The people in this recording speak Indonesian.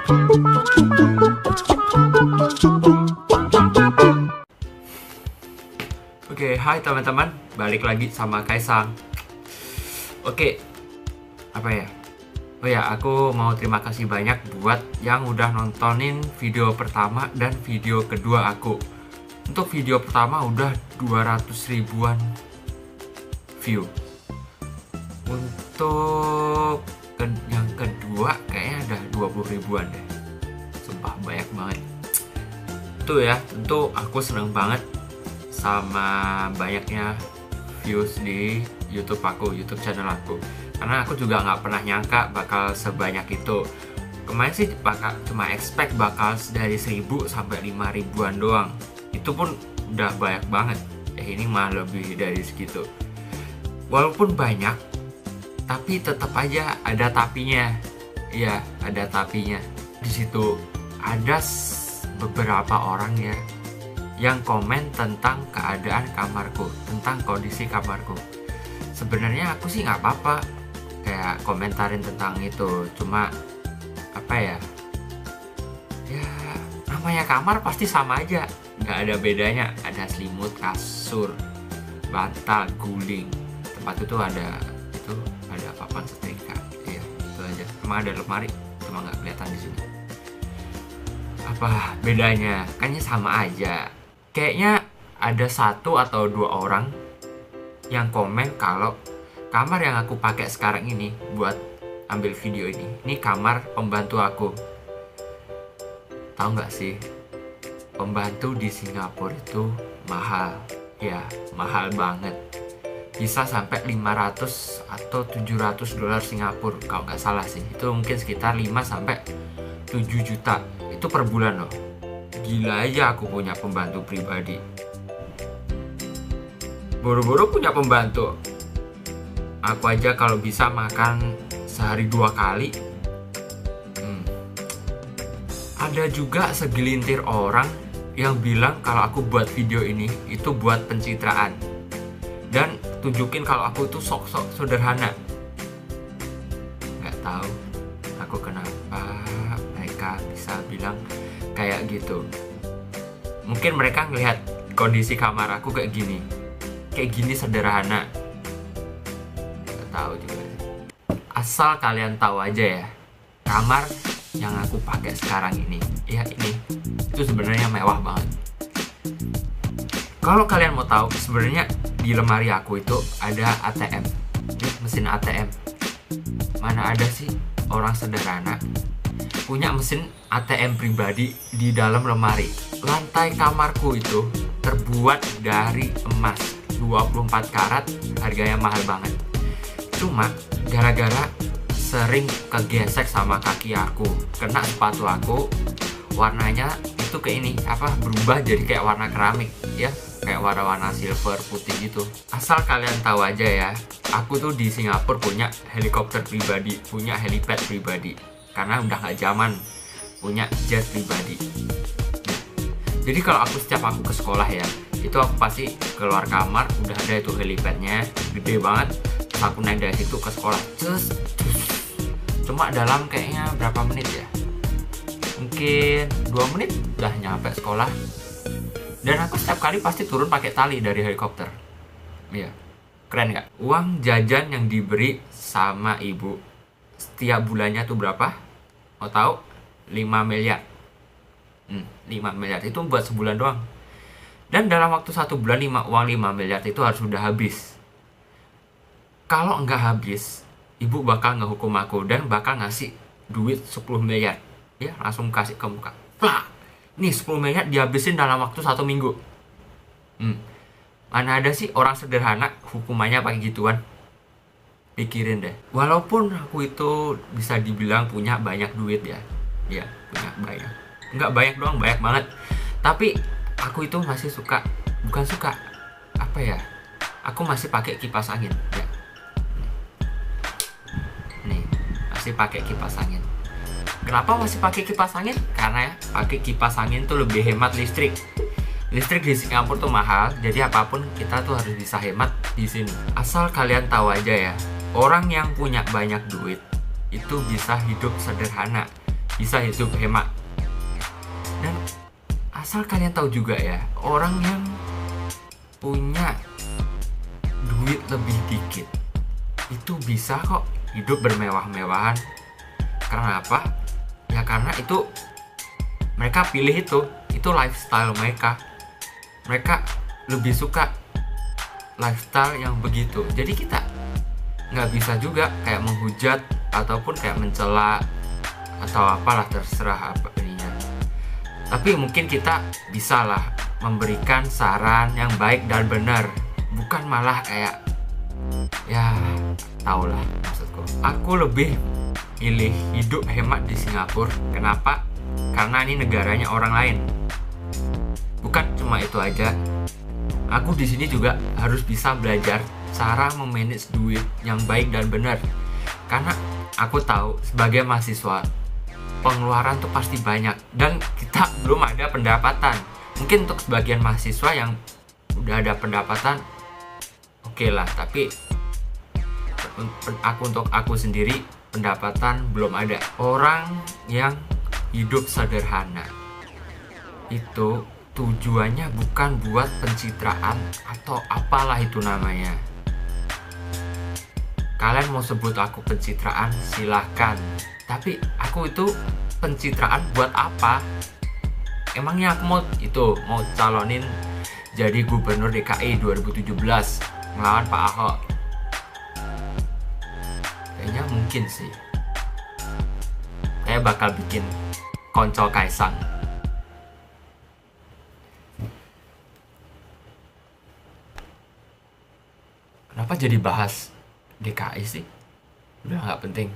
Oke, hai teman-teman, balik lagi sama Kaisang. Oke, apa ya? Oh ya, aku mau terima kasih banyak buat yang udah nontonin video pertama dan video kedua aku. Untuk video pertama udah 200 ribuan view. Untuk yang kedua kayaknya ada 20 ribuan deh. Sumpah banyak banget. Itu ya, tentu aku seneng banget sama banyaknya views di YouTube aku, YouTube channel aku. Karena aku juga nggak pernah nyangka bakal sebanyak itu. Kemarin sih cuma expect bakal dari 1000 sampai 5 ribuan doang. Itu pun udah banyak banget. Ini mah lebih dari segitu. Walaupun banyak, tapi tetap aja ada tapinya. Iya, ada tapinya. Di situ ada beberapa orang ya yang komen tentang keadaan kamarku, tentang kondisi kamarku. Sebenarnya aku sih nggak apa-apa kayak komentarin tentang itu, cuma apa ya, namanya kamar pasti sama aja, nggak ada bedanya. Ada selimut, kasur, bantal, guling, tempat itu ada papan setrika, ya itu aja. Cuma ada lemari, cuma nggak kelihatan di sini. Apa bedanya? Kayaknya sama aja. Kayaknya ada 1 atau 2 orang yang komen kalau kamar yang aku pakai sekarang ini buat ambil video ini kamar pembantu aku. Tahu nggak sih, pembantu di Singapura itu mahal. Ya, mahal banget. Bisa sampai 500 atau 700 dolar Singapura kalau nggak salah sih. Itu mungkin sekitar 5 sampai 7 juta. Itu per bulan loh. Gila aja aku punya pembantu pribadi. Boro-boro punya pembantu. Aku aja kalau bisa makan sehari 2 kali. Ada juga segelintir orang yang bilang kalau aku buat video ini itu buat pencitraan dan tunjukin kalau aku tuh sok-sok sederhana. Nggak tahu aku kenapa mereka bisa bilang kayak gitu. Mungkin mereka ngelihat kondisi kamar aku kayak gini sederhana. Nggak tahu juga. Asal kalian tahu aja ya, kamar yang aku pakai sekarang ini itu sebenarnya mewah banget. Kalau kalian mau tahu, sebenarnya di lemari aku itu ada ATM, mesin ATM. Mana ada sih orang sederhana punya mesin ATM pribadi di dalam lemari. Lantai kamarku itu terbuat dari emas 24 karat, harganya mahal banget. Cuma gara-gara sering kegesek sama kaki aku, kena sepatu aku, warnanya itu berubah jadi kayak warna keramik ya, kayak warna-warna silver putih gitu. Asal kalian tahu aja ya, aku tuh di Singapura punya helikopter pribadi, punya helipad pribadi. Karena udah gak zaman punya jet pribadi. Jadi kalau setiap aku ke sekolah ya, itu aku pasti keluar kamar, udah ada itu helipadnya, gede banget. Terus aku naik dari situ ke sekolah. Cuma dalam kayaknya berapa menit ya? Mungkin 2 menit udah nyampe sekolah. Dan aku setiap kali pasti turun pakai tali dari helikopter. Iya, keren nggak? Uang jajan yang diberi sama ibu setiap bulannya tuh berapa? Mau tahu? 5 miliar. 5 miliar itu buat sebulan doang. Dan dalam waktu 1 bulan uang 5 miliar itu harus udah habis. Kalau nggak habis, ibu bakal ngehukum aku dan bakal ngasih duit 10 miliar. Ya, langsung kasih ke muka. Plak! Nih 10 miliar dihabisin dalam waktu 1 minggu. Mana ada sih orang sederhana hukumannya pakai gituan? Pikirin deh. Walaupun aku itu bisa dibilang punya banyak duit ya. Ya, punya banyak. Nggak banyak doang, banyak banget. Tapi aku itu masih aku masih pakai kipas angin ya. Nih, masih pakai kipas angin. Kenapa masih pakai kipas angin? Karena pakai kipas angin tuh lebih hemat listrik. Listrik di Singapura tuh mahal, jadi apapun kita tuh harus bisa hemat di sini. Asal kalian tahu aja ya, orang yang punya banyak duit itu bisa hidup sederhana. bisa hidup hemat. Dan asal kalian tahu juga ya, orang yang punya duit lebih dikit itu bisa kok hidup bermewah-mewahan. Karena apa? Ya karena itu mereka pilih itu lifestyle mereka. Mereka lebih suka lifestyle yang begitu. Jadi kita nggak bisa juga kayak menghujat ataupun kayak mencela atau apalah, terserah apa ininya. Tapi mungkin kita bisa lah memberikan saran yang baik dan benar, bukan malah kayak ya tau lah maksudku. Aku lebih pilih hidup hemat di Singapura. Kenapa? Karena ini negaranya orang lain. Bukan cuma itu aja, aku di sini juga harus bisa belajar cara memanage duit yang baik dan benar. Karena aku tahu sebagai mahasiswa pengeluaran tuh pasti banyak dan kita belum ada pendapatan. Mungkin untuk sebagian mahasiswa yang udah ada pendapatan oke lah, tapi untuk aku sendiri pendapatan belum ada. Orang yang hidup sederhana itu tujuannya bukan buat pencitraan atau apalah itu namanya. Kalian mau sebut aku pencitraan silahkan, tapi aku itu pencitraan buat apa? Emangnya aku mau calonin jadi gubernur DKI 2017 melawan Pak Ahok? Kayaknya mungkin sih. Saya bakal bikin konco Kaisang. Kenapa jadi bahas DKI sih? Udah nggak penting.